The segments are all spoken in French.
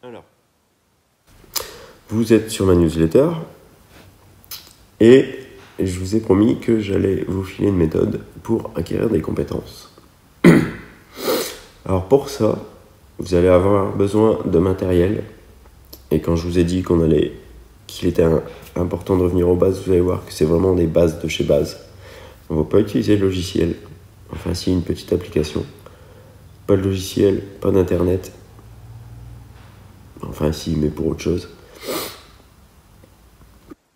Alors, vous êtes sur ma newsletter et je vous ai promis que j'allais vous filer une méthode pour acquérir des compétences. Alors pour ça, vous allez avoir besoin de matériel. Et quand je vous ai dit qu'il était important de revenir aux bases, vous allez voir que c'est vraiment des bases de chez base. On ne va pas utiliser le logiciel. Enfin, si, une petite application. Pas de logiciel, pas d'internet. Enfin, si, mais pour autre chose.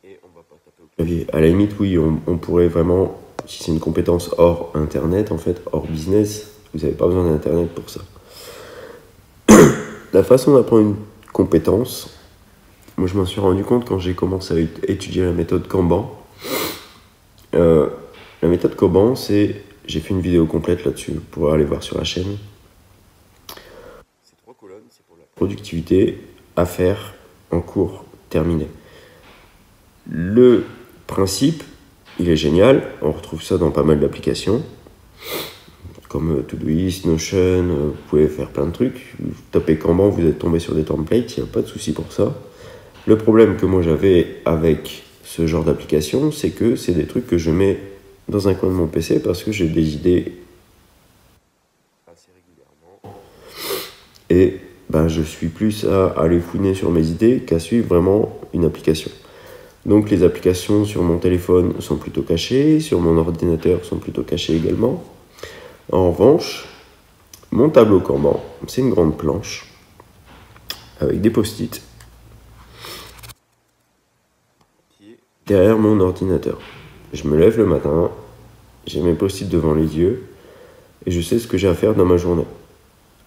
Et on va pas taper au clavier. À la limite, oui, on pourrait vraiment, si c'est une compétence hors internet, en fait, hors business, vous n'avez pas besoin d'internet pour ça. La façon d'apprendre une compétence, moi je m'en suis rendu compte quand j'ai commencé à étudier la méthode Kanban. La méthode Kanban, j'ai fait une vidéo complète là-dessus, vous pourrez aller voir sur la chaîne. Ces 3 colonnes, c'est pour la productivité à faire en cours terminé. Le principe, il est génial, on retrouve ça dans pas mal d'applications, comme Todoist, Notion, vous pouvez faire plein de trucs. Vous tapez Kanban, vous êtes tombé sur des templates, il n'y a pas de souci pour ça. Le problème que moi j'avais avec ce genre d'application, c'est que c'est des trucs que je mets dans un coin de mon PC parce que j'ai des idées assez régulièrement. Et je suis plus à aller fouiner sur mes idées qu'à suivre vraiment une application. Donc les applications sur mon téléphone sont plutôt cachées, sur mon ordinateur sont plutôt cachées également. En revanche, mon tableau Kanban, c'est une grande planche avec des post-it qui est derrière mon ordinateur. Je me lève le matin, j'ai mes post-it devant les yeux et je sais ce que j'ai à faire dans ma journée.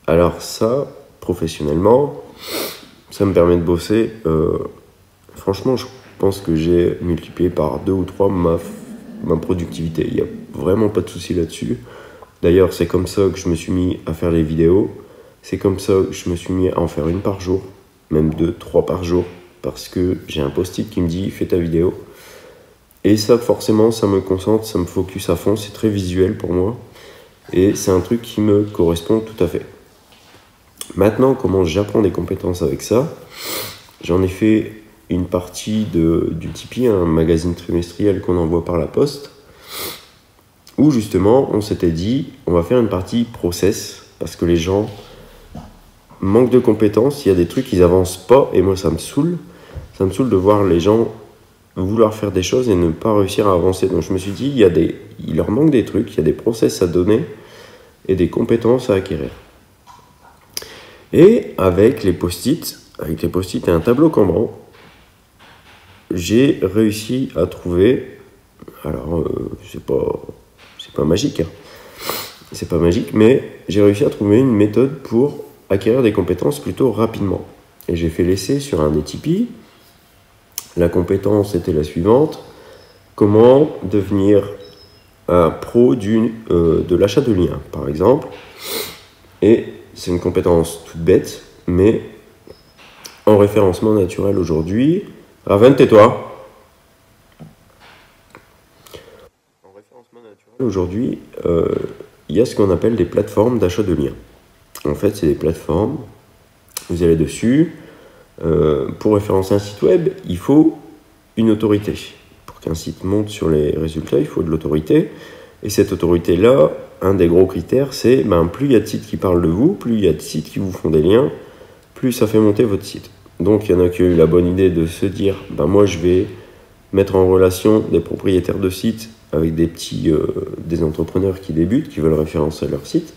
Alors ça, professionnellement, ça me permet de bosser. Franchement, je pense que j'ai multiplié par 2 ou 3 ma productivité. Il n'y a vraiment pas de souci là-dessus. D'ailleurs, c'est comme ça que je me suis mis à faire les vidéos. C'est comme ça que je me suis mis à en faire une par jour, même 2, 3 par jour, parce que j'ai un post-it qui me dit « fais ta vidéo ». Et ça, forcément, ça me concentre, ça me focus à fond, c'est très visuel pour moi. Et c'est un truc qui me correspond tout à fait. Maintenant, comment j'apprends des compétences avec ça? J'en ai fait une partie du Tipeee, un magazine trimestriel qu'on envoie par la poste, où justement on s'était dit on va faire une partie process parce que les gens manquent de compétences, il y a des trucs qu'ils avancent pas et moi ça me saoule de voir les gens vouloir faire des choses et ne pas réussir à avancer. Donc je me suis dit il leur manque des trucs, il y a des process à donner et des compétences à acquérir. Et avec les post-it et un tableau Kanban, j'ai réussi à trouver, alors c'est pas magique, c'est pas magique, mais j'ai réussi à trouver une méthode pour acquérir des compétences plutôt rapidement. Et j'ai fait l'essai sur un des Tipeee. La compétence était la suivante: comment devenir un pro de l'achat de liens, par exemple. Et c'est une compétence toute bête, mais en référencement naturel aujourd'hui. Raven, tais-toi. En référencement naturel aujourd'hui, il y a ce qu'on appelle des plateformes d'achat de liens. En fait, c'est des plateformes, vous allez dessus, pour référencer un site web, il faut une autorité. Pour qu'un site monte sur les résultats, il faut de l'autorité. Et cette autorité-là, un des gros critères, c'est plus il y a de sites qui parlent de vous, plus il y a de sites qui vous font des liens, plus ça fait monter votre site. Donc il y en a qui ont eu la bonne idée de se dire moi je vais mettre en relation des propriétaires de sites avec des entrepreneurs qui débutent, qui veulent référencer leur site.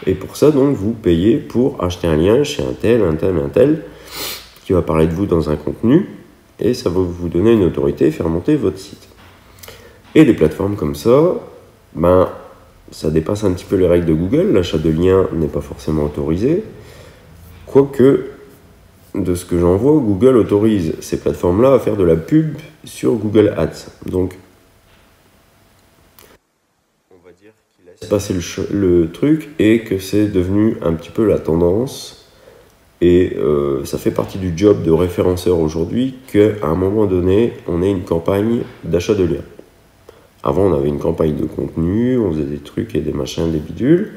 Et pour ça, donc, vous payez pour acheter un lien chez un tel, qui va parler de vous dans un contenu, et ça va vous donner une autorité et faire monter votre site. Et des plateformes comme ça, ça dépasse un petit peu les règles de Google. L'achat de liens n'est pas forcément autorisé. Quoique, de ce que j'en vois, Google autorise ces plateformes-là à faire de la pub sur Google Ads. Donc, on va dire qu'il laisse passer le truc et que c'est devenu un petit peu la tendance. Et ça fait partie du job de référenceur aujourd'hui qu'à un moment donné, on ait une campagne d'achat de liens. Avant, on avait une campagne de contenu, on faisait des trucs et des machins, des bidules.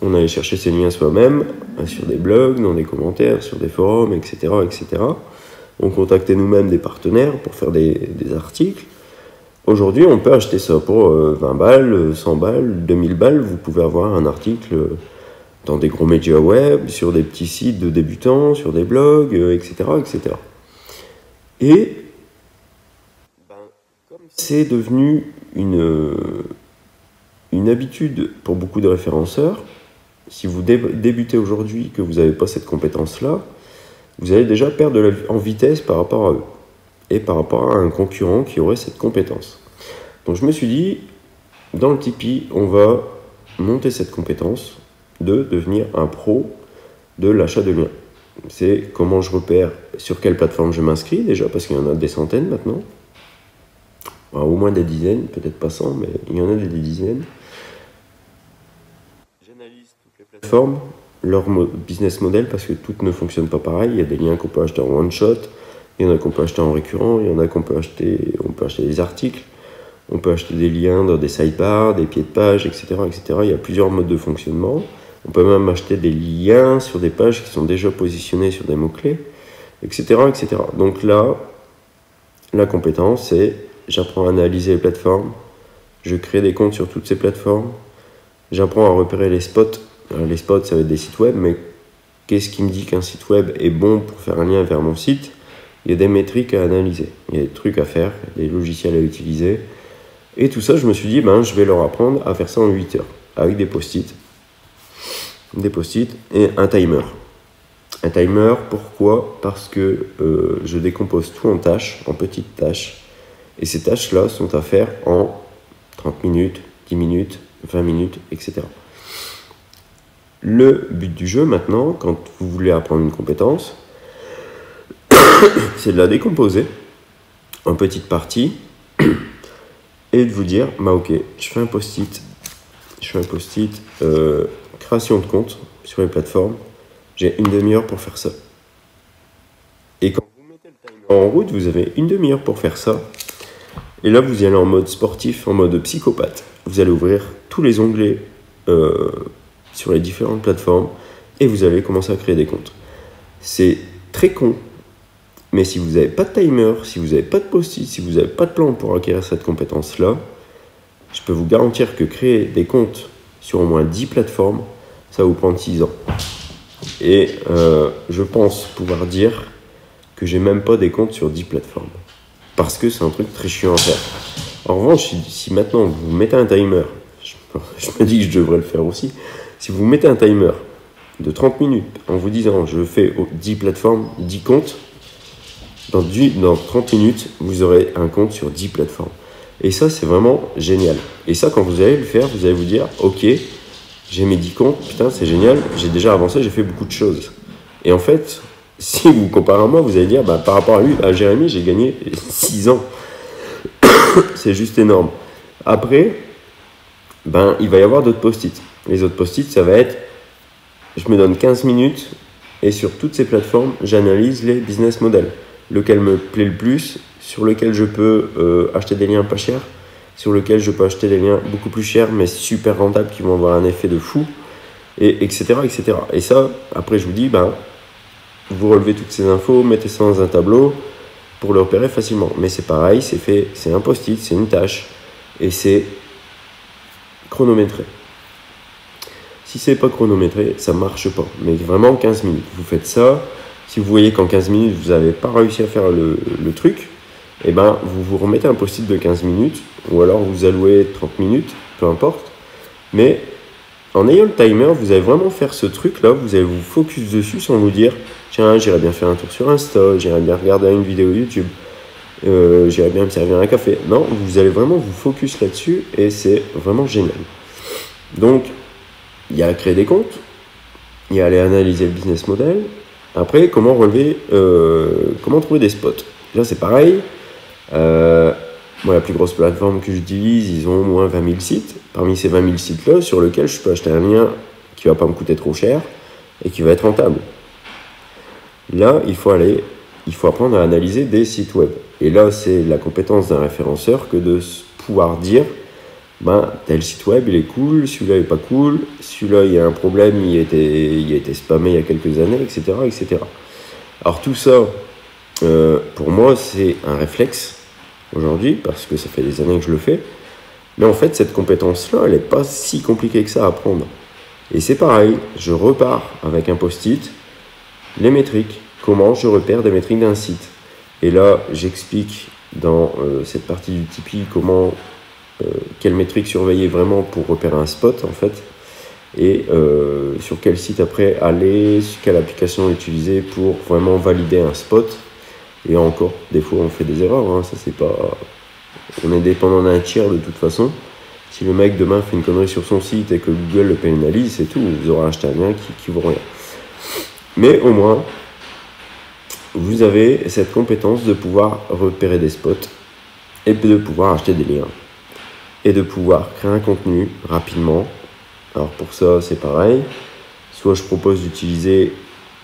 On allait chercher ces liens soi-même, sur des blogs, dans des commentaires, sur des forums, etc. etc. On contactait nous-mêmes des partenaires pour faire des articles. Aujourd'hui, on peut acheter ça pour 20 balles, 100 balles, 2000 balles. Vous pouvez avoir un article dans des gros médias web, sur des petits sites de débutants, sur des blogs, etc., etc. Et comme c'est devenu une habitude pour beaucoup de référenceurs, si vous débutez aujourd'hui que vous n'avez pas cette compétence-là, vous allez déjà perdre en vitesse par rapport à eux et par rapport à un concurrent qui aurait cette compétence. Donc je me suis dit, dans le Tipeee, on va monter cette compétence de devenir un pro de l'achat de liens. C'est comment je repère sur quelle plateforme je m'inscris déjà, parce qu'il y en a des centaines maintenant. Enfin, au moins des dizaines, peut-être pas 100, mais il y en a des dizaines. J'analyse toutes les plateformes, leur business model, parce que toutes ne fonctionnent pas pareil. Il y a des liens qu'on peut acheter en one shot, il y en a qu'on peut acheter en récurrent, il y en a qu'on peut acheter, on peut acheter des articles, on peut acheter des liens dans des sidebars, des pieds de page, etc., etc. Il y a plusieurs modes de fonctionnement. On peut même acheter des liens sur des pages qui sont déjà positionnées sur des mots-clés, etc., etc. Donc là, la compétence, c'est j'apprends à analyser les plateformes, je crée des comptes sur toutes ces plateformes, j'apprends à repérer les spots. Alors, les spots, ça va être des sites web, mais qu'est-ce qui me dit qu'un site web est bon pour faire un lien vers mon site? Il y a des métriques à analyser, il y a des trucs à faire, des logiciels à utiliser. Et tout ça, je me suis dit, je vais leur apprendre à faire ça en 8 heures, avec des post-it. Des post-it et un timer. Un timer, pourquoi? Parce que je décompose tout en tâches, en petites tâches. Et ces tâches-là sont à faire en 30 minutes, 10 minutes, 20 minutes, etc. Le but du jeu maintenant, quand vous voulez apprendre une compétence, c'est de la décomposer en petites parties et de vous dire, ok, je fais un post-it, création de compte sur les plateformes, j'ai une demi-heure pour faire ça. Et quand vous mettez le timer en route, vous avez une demi-heure pour faire ça. Et là, vous y allez en mode sportif, en mode psychopathe. Vous allez ouvrir tous les onglets sur les différentes plateformes et vous allez commencer à créer des comptes. C'est très con, mais si vous n'avez pas de timer, si vous n'avez pas de post-it, si vous n'avez pas de plan pour acquérir cette compétence-là, je peux vous garantir que créer des comptes sur au moins 10 plateformes, ça va vous prendre 6 ans. Et je pense pouvoir dire que j'ai même pas des comptes sur 10 plateformes. Parce que c'est un truc très chiant à faire. En revanche, si maintenant vous mettez un timer, je me dis que je devrais le faire aussi, si vous mettez un timer de 30 minutes en vous disant je fais 10 plateformes, 10 comptes, dans 30 minutes, vous aurez un compte sur 10 plateformes. Et ça, c'est vraiment génial. Et ça, quand vous allez le faire, vous allez vous dire, ok, j'ai mes 10 comptes, putain, c'est génial, j'ai déjà avancé, j'ai fait beaucoup de choses. Et en fait, si vous comparez à moi, vous allez dire, par rapport à lui, à Jérémy, j'ai gagné 6 ans. C'est juste énorme. Après, il va y avoir d'autres post-it. Les autres post-it, ça va être, je me donne 15 minutes et sur toutes ces plateformes, j'analyse les business models. Lequel me plaît le plus, sur lequel je peux acheter des liens pas chers, sur lequel je peux acheter des liens beaucoup plus chers mais super rentables qui vont avoir un effet de fou, et etc., etc. Et ça, après je vous dis, vous relevez toutes ces infos, mettez ça dans un tableau pour le repérer facilement. Mais c'est pareil, c'est fait, c'est un post-it, c'est une tâche et c'est chronométré. Si c'est pas chronométré, ça marche pas. Mais vraiment 15 minutes. Vous faites ça. Si vous voyez qu'en 15 minutes, vous n'avez pas réussi à faire le truc, vous vous remettez un post-it de 15 minutes, ou alors vous allouez 30 minutes, peu importe. Mais en ayant le timer, vous allez vraiment faire ce truc-là, vous allez vous focus dessus sans vous dire « Tiens, j'irais bien faire un tour sur Insta, j'irais bien regarder une vidéo YouTube, j'irais bien me servir un café. » Non, vous allez vraiment vous focus là-dessus et c'est vraiment génial. Donc, il y a à créer des comptes, il y a à aller analyser le business model. Après, comment trouver des spots? Là, c'est pareil. Moi, la plus grosse plateforme que j'utilise, ils ont au moins 20 000 sites. Parmi ces 20 000 sites-là, sur lesquels je peux acheter un lien qui ne va pas me coûter trop cher et qui va être rentable. Là, il faut apprendre à analyser des sites web. Et là, c'est la compétence d'un référenceur que de pouvoir dire ben, tel site web il est cool, celui-là est pas cool, celui-là il y a un problème, il a été spammé il y a quelques années, etc. etc. Alors tout ça, pour moi c'est un réflexe aujourd'hui, parce que ça fait des années que je le fais, mais en fait cette compétence-là, elle n'est pas si compliquée que ça à apprendre. Et c'est pareil, je repars avec un post-it, les métriques, comment je repère des métriques d'un site. Et là, j'explique dans cette partie du Tipeee quelles métriques surveiller vraiment pour repérer un spot en fait, et sur quel site après aller, sur quelle application utiliser pour vraiment valider un spot. Et encore, des fois on fait des erreurs, hein, ça c'est pas... On est dépendant d'un tiers de toute façon. Si le mec demain fait une connerie sur son site et que Google le pénalise, c'est tout, vous aurez acheté un lien qui vaut rien. Mais au moins, vous avez cette compétence de pouvoir repérer des spots et de pouvoir acheter des liens et de pouvoir créer un contenu rapidement. Alors pour ça, c'est pareil. Soit je propose d'utiliser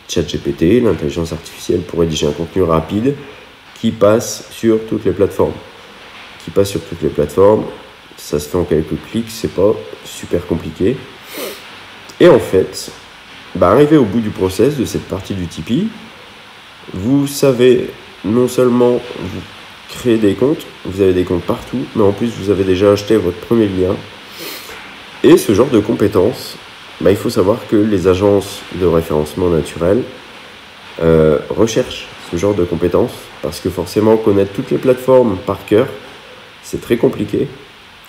ChatGPT, l'intelligence artificielle, pour rédiger un contenu rapide qui passe sur toutes les plateformes. Ça se fait en quelques clics, c'est pas super compliqué. Et en fait, arrivé au bout du process de cette partie du Tipeee, vous savez non seulement vous créer des comptes, vous avez des comptes partout, mais en plus vous avez déjà acheté votre premier lien. Et ce genre de compétences, il faut savoir que les agences de référencement naturel recherchent ce genre de compétences, parce que forcément connaître toutes les plateformes par cœur, c'est très compliqué.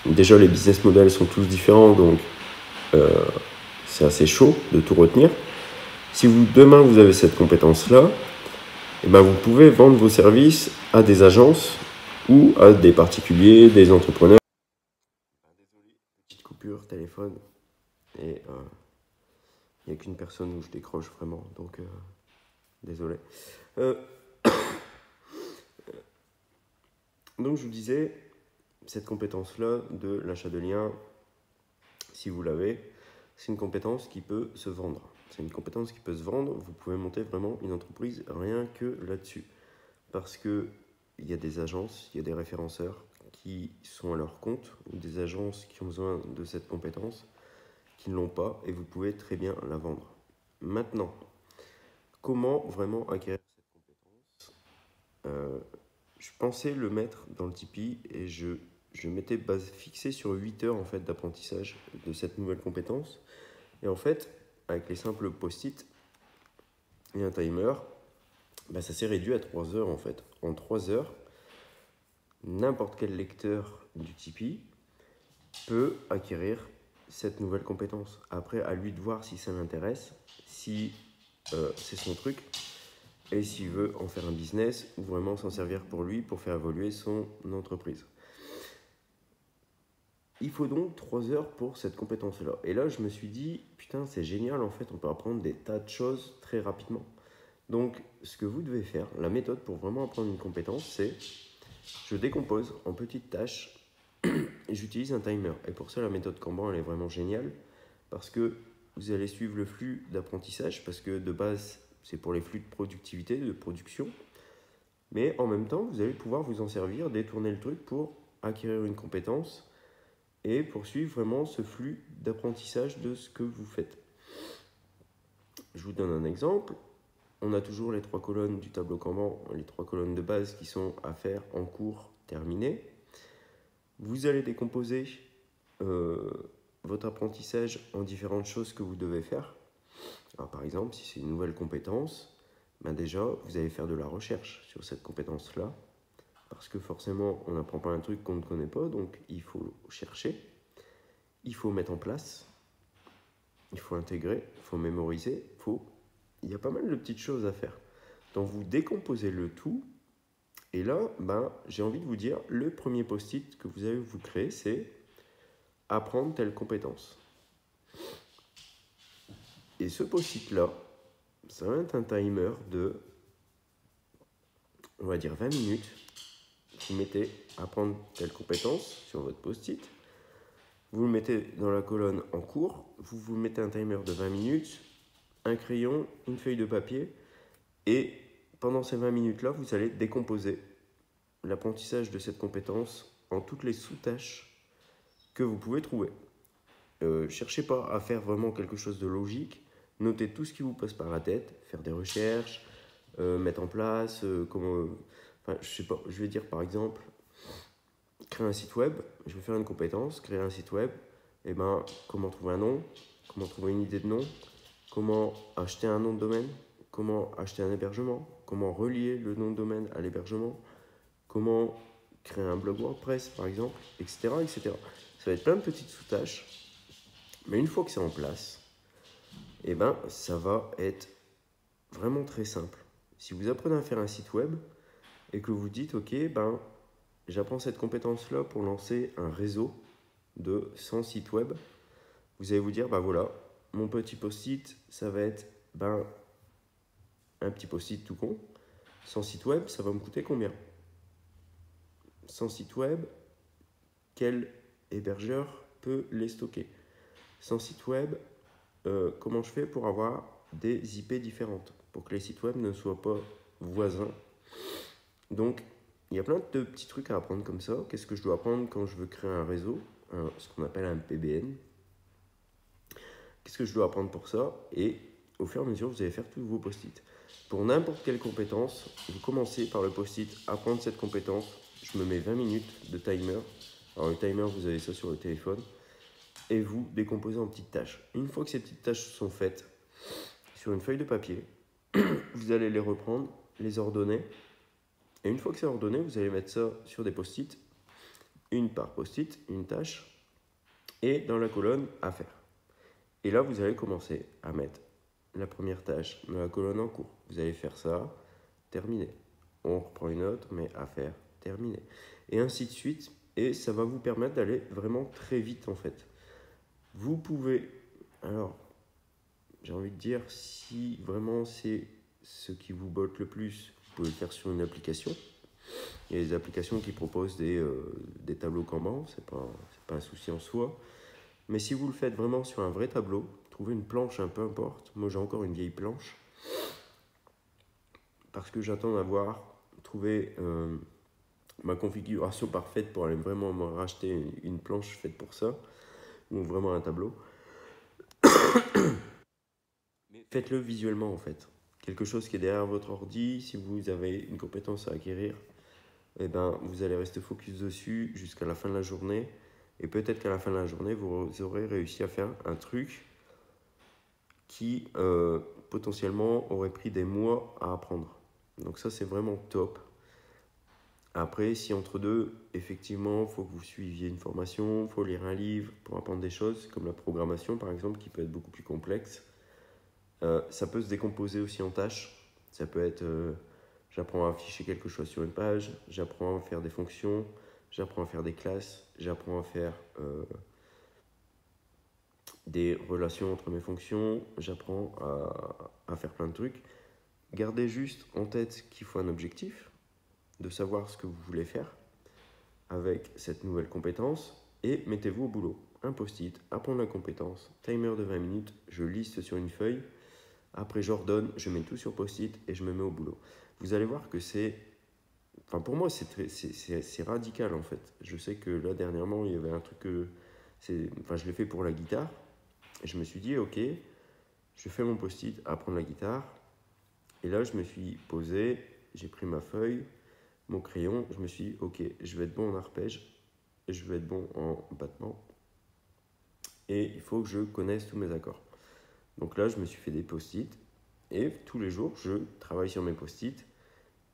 Déjà les business models sont tous différents, donc c'est assez chaud de tout retenir. Si demain vous avez cette compétence-là, vous pouvez vendre vos services à des agences ou à des particuliers, des entrepreneurs. Désolé, petite coupure, téléphone. Et il n'y a qu'une personne où je décroche vraiment, donc désolé. Donc je vous disais, cette compétence-là de l'achat de liens, si vous l'avez, c'est une compétence qui peut se vendre. Vous pouvez monter vraiment une entreprise rien que là-dessus. Parce qu'il y a des agences, il y a des référenceurs qui sont à leur compte, ou des agences qui ont besoin de cette compétence, qui ne l'ont pas, et vous pouvez très bien la vendre. Maintenant, comment vraiment acquérir cette compétence ? Je pensais le mettre dans le Tipeee et je m'étais fixé sur 8 heures en fait, d'apprentissage de cette nouvelle compétence. Et en fait, avec les simples post-it et un timer, ça s'est réduit à 3 heures en fait. En 3 heures, n'importe quel lecteur du Tipeee peut acquérir cette nouvelle compétence. Après, à lui de voir si ça l'intéresse, si c'est son truc, et s'il veut en faire un business ou vraiment s'en servir pour lui, pour faire évoluer son entreprise. Il faut donc 3 heures pour cette compétence-là. Et là, je me suis dit, putain, c'est génial, en fait, on peut apprendre des tas de choses très rapidement. Donc, ce que vous devez faire, la méthode pour vraiment apprendre une compétence, c'est je décompose en petites tâches et j'utilise un timer. Et pour ça, la méthode Kanban, elle est vraiment géniale parce que vous allez suivre le flux d'apprentissage parce que de base, c'est pour les flux de productivité, de production. Mais en même temps, vous allez pouvoir vous en servir, détourner le truc pour acquérir une compétence et poursuivre vraiment ce flux d'apprentissage de ce que vous faites. Je vous donne un exemple. On a toujours les 3 colonnes du tableau Kanban, les 3 colonnes de base qui sont à faire en cours terminé. Vous allez décomposer votre apprentissage en différentes choses que vous devez faire. Alors, par exemple, si c'est une nouvelle compétence, déjà, vous allez faire de la recherche sur cette compétence-là. Parce que forcément, on n'apprend pas un truc qu'on ne connaît pas, donc il faut chercher, il faut mettre en place, il faut intégrer, il faut mémoriser, il y a pas mal de petites choses à faire. Donc vous décomposez le tout, et là, j'ai envie de vous dire, le premier post-it que vous allez vous créer, c'est apprendre telle compétence. Et ce post-it-là, ça va être un timer de, on va dire 20 minutes. Vous mettez apprendre telle compétence sur votre post-it. Vous le mettez dans la colonne en cours. Vous mettez un timer de 20 minutes, un crayon, une feuille de papier. Et pendant ces 20 minutes-là, vous allez décomposer l'apprentissage de cette compétence en toutes les sous-tâches que vous pouvez trouver. Cherchez pas à faire vraiment quelque chose de logique. Notez tout ce qui vous passe par la tête, faire des recherches, mettre en place, enfin, je sais pas, je vais dire par exemple, créer un site web, je vais faire une compétence, créer un site web, et ben, comment trouver un nom, comment trouver une idée de nom, comment acheter un nom de domaine, comment acheter un hébergement, comment relier le nom de domaine à l'hébergement, comment créer un blog WordPress par exemple, etc., etc. Ça va être plein de petites sous-tâches, mais une fois que c'est en place, et ben, ça va être vraiment très simple. Si vous apprenez à faire un site web et que vous dites, ok, ben, j'apprends cette compétence-là pour lancer un réseau de 100 sites web, vous allez vous dire, ben voilà, mon petit post-it, ça va être un petit post-it tout con. 100 sites web, ça va me coûter combien? 100 sites web, quel hébergeur peut les stocker? 100 sites web, comment je fais pour avoir des IP différentes, pour que les sites web ne soient pas voisins. Donc, il y a plein de petits trucs à apprendre comme ça. Qu'est-ce que je dois apprendre quand je veux créer un réseau, ce qu'on appelle un PBN? Qu'est-ce que je dois apprendre pour ça? Et au fur et à mesure, vous allez faire tous vos post-it. Pour n'importe quelle compétence, vous commencez par le post-it, apprendre cette compétence. Je me mets 20 minutes de timer. Alors le timer, vous avez ça sur le téléphone. Et vous décomposez en petites tâches. Une fois que ces petites tâches sont faites, sur une feuille de papier, vous allez les reprendre, les ordonner. Et une fois que c'est ordonné, vous allez mettre ça sur des post-it, une par post-it, une tâche, et dans la colonne à faire. Et là, vous allez commencer à mettre la première tâche dans la colonne en cours. Vous allez faire ça, terminé. On reprend une autre, mais à faire, terminé. Et ainsi de suite. Et ça va vous permettre d'aller vraiment très vite en fait. Vous pouvez, alors, j'ai envie de dire, si vraiment c'est ce qui vous botte le plus, vous pouvez le faire sur une application. Il y a des applications qui proposent des tableaux Kanban, c'est pas un souci en soi. Mais si vous le faites vraiment sur un vrai tableau, trouvez une planche, peu importe. Moi, j'ai encore une vieille planche. Parce que j'attends d'avoir trouvé ma configuration parfaite pour aller vraiment me racheter une planche faite pour ça. Ou vraiment un tableau. Mais faites-le visuellement, en fait. Quelque chose qui est derrière votre ordi. Si vous avez une compétence à acquérir, eh ben, vous allez rester focus dessus jusqu'à la fin de la journée. Et peut-être qu'à la fin de la journée, vous aurez réussi à faire un truc qui potentiellement aurait pris des mois à apprendre. Donc ça, c'est vraiment top. Après, si entre deux, effectivement, il faut que vous suiviez une formation, il faut lire un livre pour apprendre des choses, comme la programmation par exemple, qui peut être beaucoup plus complexe. Ça peut se décomposer aussi en tâches. Ça peut être, j'apprends à afficher quelque chose sur une page, j'apprends à faire des fonctions, j'apprends à faire des classes, j'apprends à faire des relations entre mes fonctions, j'apprends à faire plein de trucs. Gardez juste en tête qu'il faut un objectif, de savoir ce que vous voulez faire avec cette nouvelle compétence et mettez-vous au boulot. Un post-it, apprendre la compétence, timer de 20 minutes, je liste sur une feuille, après j'ordonne, je mets tout sur post-it et je me mets au boulot. Vous allez voir que c'est... Enfin pour moi c'est radical en fait. Je sais que là dernièrement il y avait un truc que... Enfin je l'ai fait pour la guitare et je me suis dit ok, je fais mon post-it, apprendre la guitare. Et là je me suis posé, j'ai pris ma feuille, mon crayon, je me suis dit, ok, je vais être bon en arpège, je vais être bon en battement, et il faut que je connaisse tous mes accords. Donc là, je me suis fait des post-it, et tous les jours, je travaille sur mes post-it,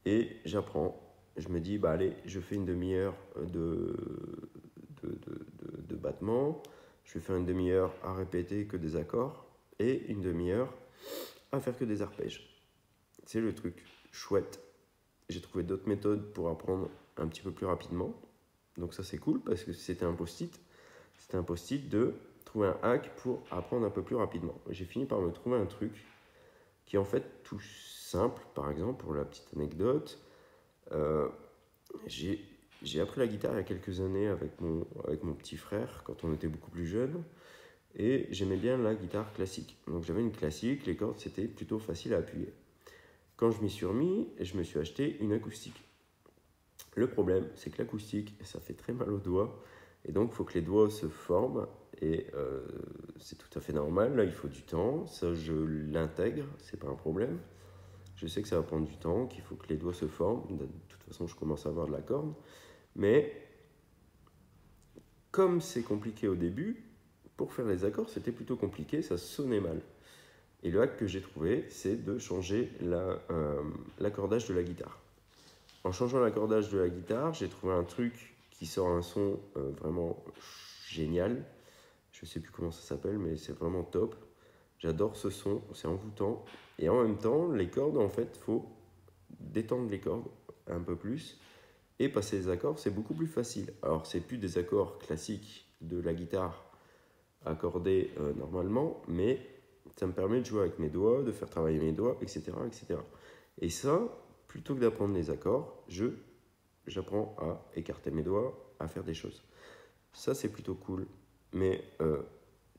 et j'apprends. Je me dis, bah allez, je fais une demi-heure de battement, je vais faire une demi-heure à répéter que des accords, et une demi-heure à faire que des arpèges. C'est le truc chouette. J'ai trouvé d'autres méthodes pour apprendre un petit peu plus rapidement. Donc ça c'est cool parce que c'était un post-it. C'était un post-it de trouver un hack pour apprendre un peu plus rapidement. J'ai fini par me trouver un truc qui est en fait tout simple. Par exemple, pour la petite anecdote, j'ai appris la guitare il y a quelques années avec mon petit frère quand on était beaucoup plus jeunes. Et j'aimais bien la guitare classique. Donc j'avais une classique, les cordes c'était plutôt facile à appuyer. Quand je m'y suis remis, je me suis acheté une acoustique. Le problème, c'est que l'acoustique, ça fait très mal aux doigts. Et donc, il faut que les doigts se forment. Et c'est tout à fait normal. Là, il faut du temps. Ça, je l'intègre. C'est pas un problème. Je sais que ça va prendre du temps, qu'il faut que les doigts se forment. De toute façon, je commence à avoir de la corde. Mais comme c'est compliqué au début, pour faire les accords, c'était plutôt compliqué. Ça sonnait mal. Et le hack que j'ai trouvé, c'est de changer l'accordage de la guitare. En changeant l'accordage de la guitare, j'ai trouvé un truc qui sort un son vraiment génial. Je ne sais plus comment ça s'appelle, mais c'est vraiment top. J'adore ce son, c'est envoûtant. Et en même temps, les cordes, en fait, il faut détendre les cordes un peu plus. Et passer les accords, c'est beaucoup plus facile. Alors, c'est plus des accords classiques de la guitare accordés normalement, mais ça me permet de jouer avec mes doigts, de faire travailler mes doigts, etc. etc. Et ça, plutôt que d'apprendre les accords, j'apprends à écarter mes doigts, à faire des choses. Ça, c'est plutôt cool. Mais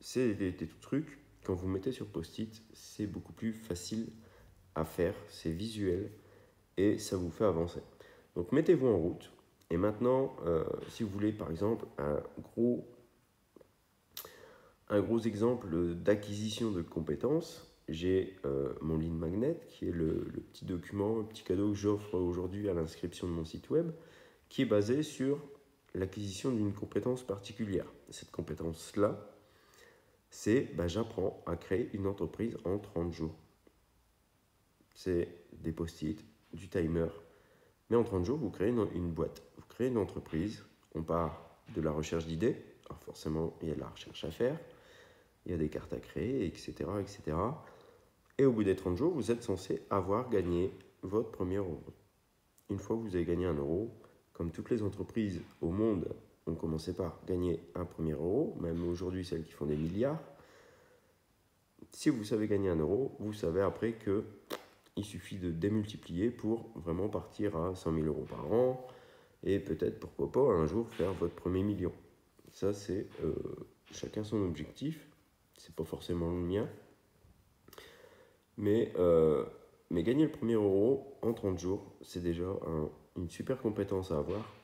c'est des trucs, quand vous mettez sur post-it, c'est beaucoup plus facile à faire, c'est visuel, et ça vous fait avancer. Donc mettez-vous en route. Et maintenant, si vous voulez par exemple un gros exemple d'acquisition de compétences, j'ai mon lead magnet, qui est le petit document, le petit cadeau que j'offre aujourd'hui à l'inscription de mon site web, qui est basé sur l'acquisition d'une compétence particulière. Cette compétence-là, c'est j'apprends à créer une entreprise en 30 jours. C'est des post-it, du timer. Mais en 30 jours, vous créez une boîte, vous créez une entreprise. On part de la recherche d'idées. Alors forcément, il y a de la recherche à faire. Il y a des cartes à créer, etc., etc. Et au bout des 30 jours, vous êtes censé avoir gagné votre premier euro. Une fois que vous avez gagné 1 euro, comme toutes les entreprises au monde ont commencé par gagner un premier euro, même aujourd'hui celles qui font des milliards, si vous savez gagner 1 euro, vous savez après qu'il suffit de démultiplier pour vraiment partir à 100 000 euros par an et peut-être, pourquoi pas, un jour faire votre premier million. Ça, c'est chacun son objectif. C'est pas forcément le mien. Mais gagner le premier euro en 30 jours, c'est déjà une super compétence à avoir.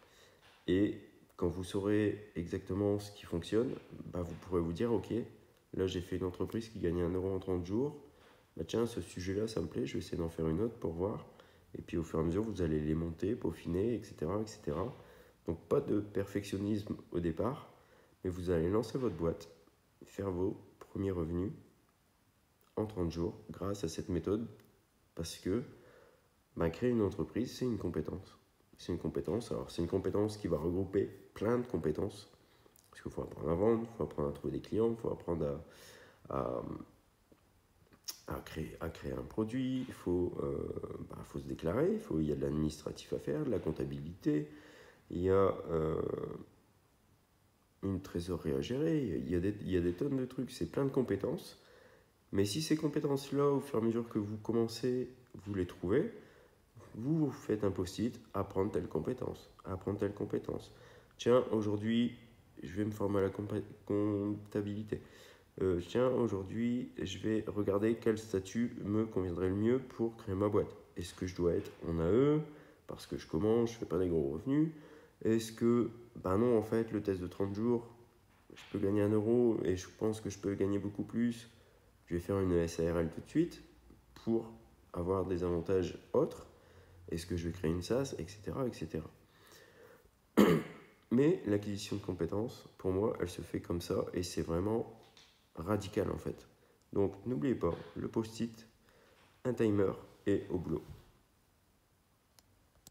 Et quand vous saurez exactement ce qui fonctionne, vous pourrez vous dire, ok, là j'ai fait une entreprise qui gagnait 1 euro en 30 jours. Tiens, ce sujet-là, ça me plaît, je vais essayer d'en faire une autre pour voir. Et puis au fur et à mesure, vous allez les monter, peaufiner, etc., etc. Donc pas de perfectionnisme au départ, mais vous allez lancer votre boîte, faire vos premiers revenus en 30 jours grâce à cette méthode, parce que créer une entreprise, c'est une compétence. C'est une compétence, alors c'est une compétence qui va regrouper plein de compétences, parce qu'il faut apprendre à vendre, il faut apprendre à trouver des clients, il faut apprendre à créer un produit, il faut se déclarer, il y a de l'administratif à faire, de la comptabilité, il y a une trésorerie à gérer, il y a des tonnes de trucs, c'est plein de compétences. Mais si ces compétences-là, au fur et à mesure que vous commencez, vous les trouvez, vous faites un post-it, apprendre telle compétence. Tiens, aujourd'hui, je vais me former à la comptabilité. Tiens, aujourd'hui, je vais regarder quel statut me conviendrait le mieux pour créer ma boîte. Est-ce que je dois être en AE parce que je commence, je ne fais pas des gros revenus? Est-ce que, non, en fait, le test de 30 jours, je peux gagner 1 euro et je pense que je peux gagner beaucoup plus. Je vais faire une SARL tout de suite pour avoir des avantages autres. Est-ce que je vais créer une SaaS, etc., etc. Mais l'acquisition de compétences, pour moi, elle se fait comme ça et c'est vraiment radical en fait. Donc n'oubliez pas, le post-it, un timer et au boulot.